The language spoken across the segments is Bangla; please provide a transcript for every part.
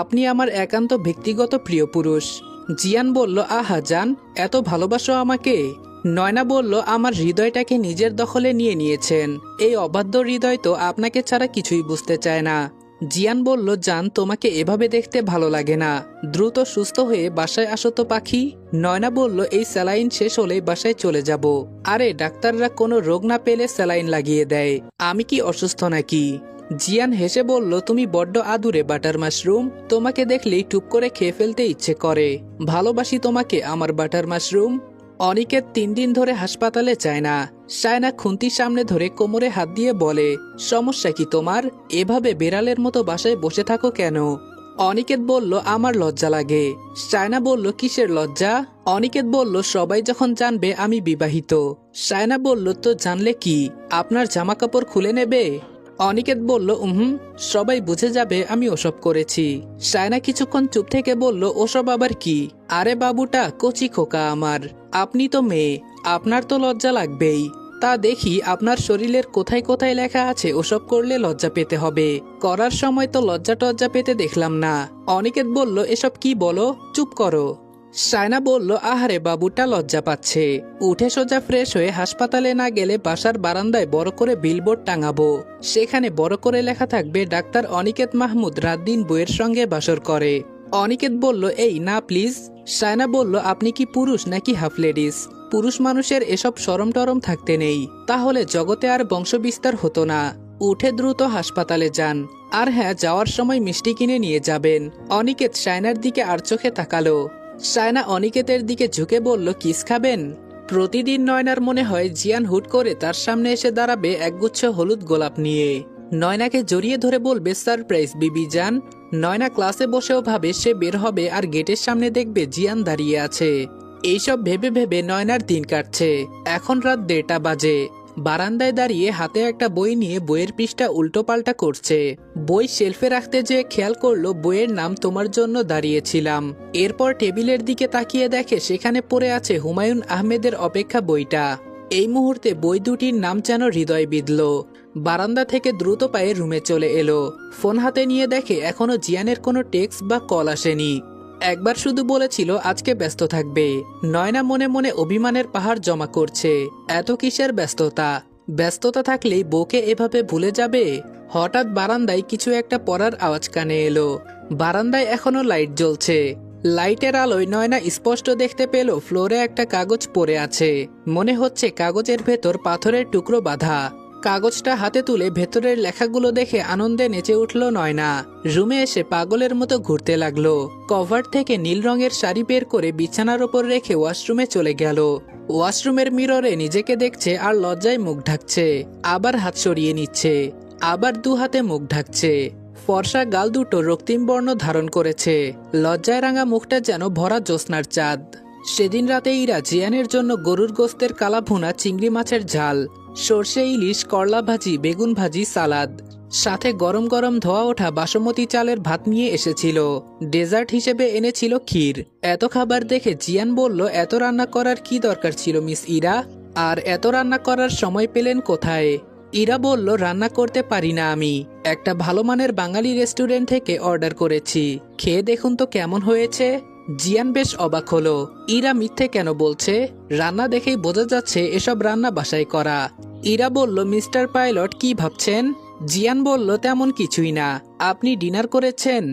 আপনি আমার একান্ত ব্যক্তিগত প্রিয় পুরুষ। জিয়ান বলল, আহা জান, এত ভালোবাসো আমাকে? নয়না বলল, আমার হৃদয়টাকে নিজের দখলে নিয়ে নিয়েছেন। এই অবাধ্য হৃদয় তো আপনাকে ছাড়া কিছুই বুঝতে চায় না। জিয়ান বলল, জান, তোমাকে এভাবে দেখতে ভালো লাগে না। দ্রুত সুস্থ হয়ে বাসায় আসো তো পাখি। নয়না বলল, এই স্যালাইন শেষ হলেই বাসায় চলে যাব। আরে ডাক্তাররা কোনো রোগ না পেলে স্যালাইন লাগিয়ে দেয়, আমি কি অসুস্থ নাকি? জিয়ান হেসে বলল, তুমি বড্ড আদুরে বাটার মাশরুম, তোমাকে দেখলেই টুপ করে খেয়ে ফেলতে ইচ্ছে করে। ভালোবাসি তোমাকে আমার বাটার মাশরুম। অনিকেত 3 দিন ধরে হাসপাতালে যায় না। সায়না খুন্তির সামনে ধরে কোমরে হাত দিয়ে বলে, সমস্যা কি তোমার? এভাবে বেড়ালের মতো বাসায় বসে থাকো কেন? অনিকেত বলল, আমার লজ্জা লাগে। সায়না বলল, কিসের লজ্জা? অনিকেত বলল, সবাই যখন জানবে আমি বিবাহিত। সায়না বলল, তো জানলে কি, আপনার জামা কাপড় খুলে নেবে? অনিকেত বলল, সবাই বুঝে যাবে আমি ওসব করেছি। সায়না কিছুক্ষণ চুপ থেকে বলল, ওসব আবার কি? আরে বাবুটা কচি খোকা আমার, আপনি তো মেয়ে, আপনার তো লজ্জা লাগবেই। তা দেখি আপনার শরীরের কোথায় কোথায় লেখা আছে ওসব করলে লজ্জা পেতে হবে, করার সময় তো লজ্জা টজ্জা পেতে দেখলাম না। অনিকেত বলল, এসব কি বলো, চুপ করো। সায়না বলল, আহারে বাবুটা লজ্জা পাচ্ছে। উঠে সোজা ফ্রেশ হয়ে হাসপাতালে না গেলে বাসার বারান্দায় বড় করে বিলবোর্ড টাঙাবো, সেখানে বড় করে লেখা থাকবে, ডাক্তার অনিকেত মাহমুদ রাত দিন বইয়ের সঙ্গে বাসর করে। অনিকেত বলল, এই না প্লিজ। সায়না বলল, আপনি কি পুরুষ নাকি হাফ লেডিস? পুরুষ মানুষের এসব শরম টরম থাকতে নেই, তাহলে জগতে আর বংশবিস্তার হতো না। উঠে দ্রুত হাসপাতালে যান, আর হ্যাঁ, যাওয়ার সময় মিষ্টি কিনে নিয়ে যাবেন। অনিকেত সায়নার দিকে আর চোখে তাকালো। সায়না অনিকেতের দিকে ঝুঁকে বলল, কিস খাবেন? প্রতিদিন নয়নার মনে হয় জিয়ান হুট করে তার সামনে এসে দাঁড়াবে একগুচ্ছ হলুদ গোলাপ নিয়ে, নয়নাকে জড়িয়ে ধরে বলবে, সারপ্রাইজ বিবি জান। নয়না ক্লাসে বসেও ভাবে সে বের হবে আর গেটের সামনে দেখবে জিয়ান দাঁড়িয়ে আছে। এইসব ভেবে ভেবে নয়নার দিন কাটছে। এখন রাত 1:30 বাজে। বারান্দায় দাঁড়িয়ে হাতে একটা বই নিয়ে বইয়ের পৃষ্ঠা উল্টো পাল্টা করছে। বই শেলফে রাখতে যেয়ে খেয়াল করলো বইয়ের নাম তোমার জন্য দাঁড়িয়েছিলাম। এরপর টেবিলের দিকে তাকিয়ে দেখে সেখানে পড়ে আছে হুমায়ুন আহমেদের অপেক্ষা বইটা। এই মুহূর্তে বই দুটির নাম যেন হৃদয় বিঁধল। বারান্দা থেকে দ্রুত পায়ে রুমে চলে এলো। ফোন হাতে নিয়ে দেখে এখনো জিয়ানের কোনো টেক্সট বা কল আসেনি। একবার শুধু বলেছিল আজকে ব্যস্ত থাকবে। নয়না মনে মনে অভিমানের পাহাড় জমা করছে। এত কিসের ব্যস্ততা? ব্যস্ততা থাকলেই বউকে এভাবে ভুলে যাবে? হঠাৎ বারান্দায় কিছু একটা পড়ার আওয়াজ কানে এলো। বারান্দায় এখনো লাইট জ্বলছে। লাইটের আলোয় নয়না স্পষ্ট দেখতে পেল ফ্লোরে একটা কাগজ পড়ে আছে। মনে হচ্ছে কাগজের ভেতর পাথরের টুকরো বাঁধা। কাগজটা হাতে তুলে ভেতরের লেখাগুলো দেখে আনন্দে নেচে উঠল নয়না। রুমে এসে পাগলের মতো ঘুরতে লাগলো। কভার থেকে নীল রঙের শাড়ি বের করে বিছানার ওপর রেখে ওয়াশরুমে চলে গেল। ওয়াশরুমের মিররে নিজেকে দেখছে আর লজ্জায় মুখ ঢাকছে। আবার হাত সরিয়ে নিচ্ছে, আবার 2 হাতে মুখ ঢাকছে। ফর্সা গাল দুটো রক্তিম বর্ণ ধারণ করেছে। লজ্জায় রাঙা মুখটা যেন ভরা জ্যোৎস্নার চাঁদ। সেদিন রাতে ইরা জিয়ানের জন্য গরুর গোস্তের কালা ভুনা, চিংড়ি মাছের ঝাল, সর্ষে ইলিশ, করলা ভাজি, বেগুন ভাজি, সালাদ, সাথে গরম গরম ধোয়া ওঠা বাসমতি চালের ভাত নিয়ে এসেছিল। ডেজার্ট হিসেবে এনেছিল ক্ষীর। এত খাবার দেখে জিয়ান বলল, এত রান্না করার কি দরকার ছিল মিস ইরা? আর এত রান্না করার সময় পেলেন কোথায়? ইরা বলল, রান্না করতে পারি না আমি। একটা ভালো মানের বাঙালি রেস্টুরেন্ট থেকে অর্ডার করেছি, খেয়ে দেখুন তো কেমন হয়েছে। জিয়ান বেশ অবাক হলো। ইরা মিথ্যে কেন বলছে? রান্না দেখেই বোঝা যাচ্ছে এসব রান্না বাসায় করা। ইরা বলল, মিস্টার পাইলট কি ভাবছেন? জিয়ান বলল, তেমন কিছুই না। আপনি ডিনার করেছেন?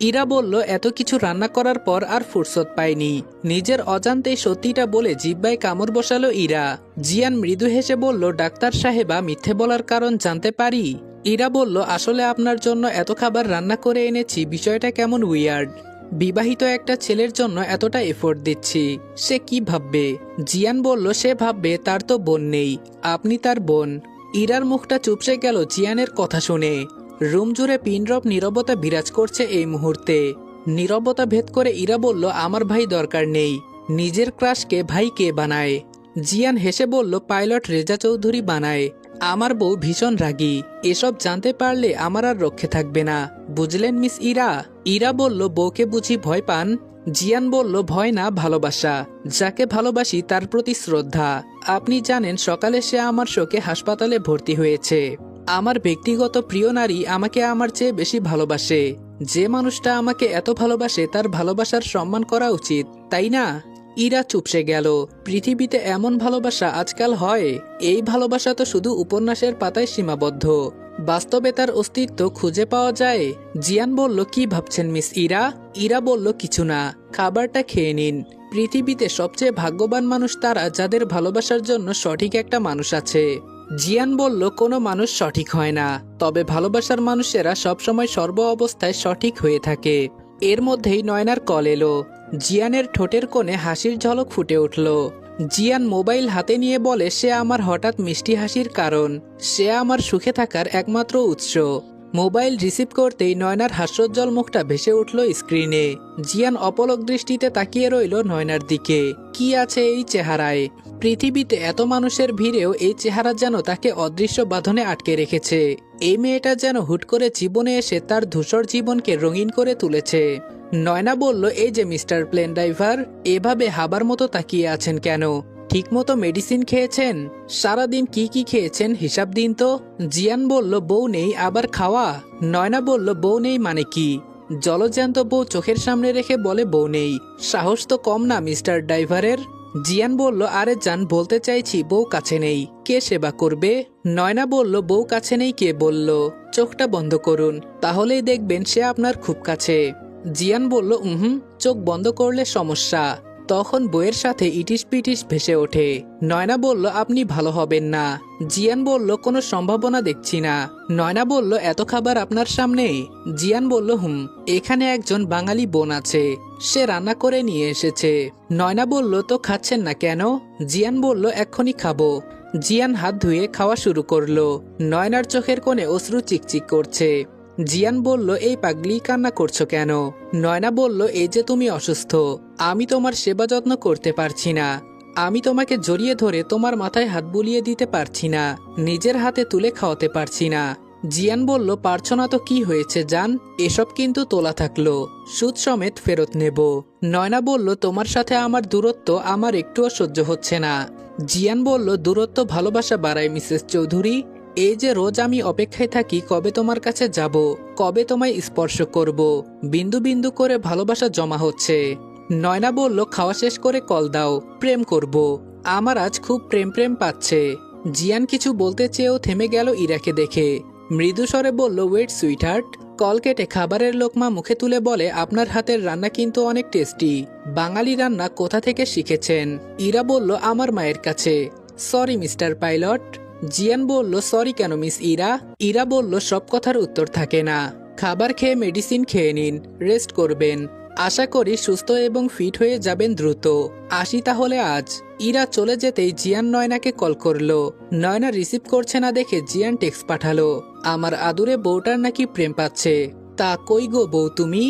ইরা বলল, এত কিছু রান্না করার পর আর ফুরসত পায়নি। নিজের অজান্তেই সত্যিটা বলে জিহ্বায় কামড় বসালো ইরা। জিয়ান মৃদু হেসে বলল, ডাক্তার সাহেবা, মিথ্যে বলার কারণ জানতে পারি? ইরা বলল, আসলে আপনার জন্য এত খাবার রান্না করে এনেছি, বিষয়টা কেমন উইয়ার্ড। বিবাহিত একটা ছেলের জন্য এতটা এফোর্ট দিচ্ছি, সে কি ভাববে? জিয়ান বলল, সে ভাববে তার তো বোন নেই, আপনি তার বোন। ইরার মুখটা চুপসে গেল জিয়ানের কথা শুনে। রুম জুড়ে পিনড্রপ নীরবতা বিরাজ করছে এই মুহূর্তে। নীরবতা ভেদ করে ইরা বলল, আমার ভাই দরকার নেই। নিজের ক্রাশকে ভাই কে বানায়? জিয়ান হেসে বলল, পাইলট রেজা চৌধুরী বানায়। আমার বউ ভীষণ রাগী, এসব জানতে পারলে আমার আর রক্ষে থাকবে না, বুঝলেন মিস ইরা? ইরা বলল, বউকে বুঝি ভয় পান? জিয়ান বলল, ভয় না, ভালোবাসা। যাকে ভালোবাসি তার প্রতি শ্রদ্ধা। আপনি জানেন সকালে সে আমার শোকে হাসপাতালে ভর্তি হয়েছে। আমার ব্যক্তিগত প্রিয় নারী আমাকে আমার চেয়ে বেশি ভালোবাসে। যে মানুষটা আমাকে এত ভালোবাসে তার ভালোবাসার সম্মান করা উচিত, তাই না? ইরা চুপসে গেল। পৃথিবীতে এমন ভালোবাসা আজকাল হয়? এই ভালোবাসা তো শুধু উপন্যাসের পাতায় সীমাবদ্ধ, বাস্তবে তার অস্তিত্ব খুঁজে পাওয়া যায়। জিয়ান বলল, কি ভাবছেন মিস ইরা? ইরা বলল, কিছু না, খাবারটা খেয়ে নিন। পৃথিবীতে সবচেয়ে ভাগ্যবান মানুষ তারা যাদের ভালোবাসার জন্য সঠিক একটা মানুষ আছে। জিয়ান বলল, কোনো মানুষ সঠিক হয় না, তবে ভালোবাসার মানুষেরা সবসময় সর্ব অবস্থায় সঠিক হয়ে থাকে। এর মধ্যেই নয়নার কল এলো। জিয়ানের ঠোঁটের কোণে হাসির ঝলক ফুটে উঠল। জিয়ান মোবাইল হাতে নিয়ে বলে, সে আমার হঠাৎ মিষ্টি হাসির কারণ, সে আমার সুখে থাকার একমাত্র উৎস। মোবাইল রিসিভ করতেই নয়নার হাস্যোজ্জ্বল মুখটা ভেসে উঠল স্ক্রিনে। জিয়ান অপলক দৃষ্টিতে তাকিয়ে রইল নয়নার দিকে। কি আছে এই চেহারায়? পৃথিবীতে এত মানুষের ভিড়েও এই চেহারা যেন তাকে অদৃশ্য বাঁধনে আটকে রেখেছে। এই মেয়েটা যেন হুট করে জীবনে এসে তার ধূসর জীবনকে রঙিন করে তুলেছে। নয়না বলল, এই যে মিস্টার প্লেন ড্রাইভার, এভাবে হাবার মতো তাকিয়ে আছেন কেন? ঠিকমতো মেডিসিন খেয়েছেন? সারাদিন কি কি খেয়েছেন হিসাব দিন তো। জিয়ান বলল, বউ নেই আবার খাওয়া? নয়না বলল, বউ নেই মানে কি? জলজ্যান্ত বউ চোখের সামনে রেখে বলে বউ নেই, সাহস তো কম না মিস্টার ড্রাইভারের। জিয়ান বলল, আরে জান, বলতে চাইছি বউ কাছে নেই, কে সেবা করবে? নয়না বলল, বউ কাছে নেই কে বলল? চোখটা বন্ধ করুন, তাহলেই দেখবেন সে আপনার খুব কাছে। জিয়ান বলল, চোখ বন্ধ করলে সমস্যা। তখন বইয়ের সাথে ইটিস পিটিস ভেসে ওঠে। নয়না বলল, আপনি ভালো হবেন না। জিয়ান বলল, কোনো সম্ভাবনা দেখছি না। নয়না বলল, এত খাবার আপনার সামনে? জিয়ান বলল, এখানে একজন বাঙালি বোন আছে, সে রান্না করে নিয়ে এসেছে। নয়না বলল, তো খাচ্ছেন না কেন? জিয়ান বলল, এক্ষুনি খাবো। জিয়ান হাত ধুয়ে খাওয়া শুরু করলো। নয়নার চোখের কোণে অশ্রু চিকচিক করছে। জিয়ান বলল, এই পাগলি কান্না করছো কেন? নয়না বলল, এই যে তুমি অসুস্থ, আমি তোমার সেবা যত্ন করতে পারছি না, আমি তোমাকে জড়িয়ে ধরে তোমার মাথায় হাত বুলিয়ে দিতে পারছি না, নিজের হাতে তুলে খাওয়াতে পারছি না। জিয়ান বলল, পারছো না তো কি হয়েছে জান, এসব কিন্তু তোলা থাকলো, সুদ সমেত ফেরত নেব। নয়না বলল, তোমার সাথে আমার দূরত্ব আমার একটুও সহ্য হচ্ছে না। জিয়ান বলল, দূরত্ব ভালোবাসা বাড়ায় মিসেস চৌধুরী। এই যে রোজ আমি অপেক্ষায় থাকি কবে তোমার কাছে যাব, কবে তোমায় স্পর্শ করব, বিন্দু বিন্দু করে ভালোবাসা জমা হচ্ছে। নয়না বলল, খাওয়া শেষ করে কল দাও, প্রেম করব, আমার আজ খুব প্রেম প্রেম পাচ্ছে। জিয়ান কিছু বলতে চেয়েও থেমে গেল ইরাকে দেখে। মৃদু স্বরে বলল, ওয়েট সুইটহার্ট। কল কেটে খাবারের লোকমা মুখে তুলে বলে, আপনার হাতের রান্না কিন্তু অনেক টেস্টি, বাঙালি রান্না কোথা থেকে শিখেছেন? ইরা বলল, আমার মায়ের কাছে। Sorry mister pilot. জিয়ান বলল, সরি কেন মিস ইরা? ইরা বলল, সব কথার উত্তর থাকে না, খাবার খেয়ে মেডিসিন খেয়ে নিন, রেস্ট করবেন, আশা করি সুস্থ এবং ফিট হয়ে যাবেন দ্রুত। আসি তাহলে আজ। ইরা চলে যেতেই জিয়ান নয়নাকে কল করলো। নয়না রিসিভ করছে না দেখে জিয়ান টেক্সট পাঠালো, আমার আদুরে বউটার নাকি প্রেম পাচ্ছে। তা কই গো বউ তুমি?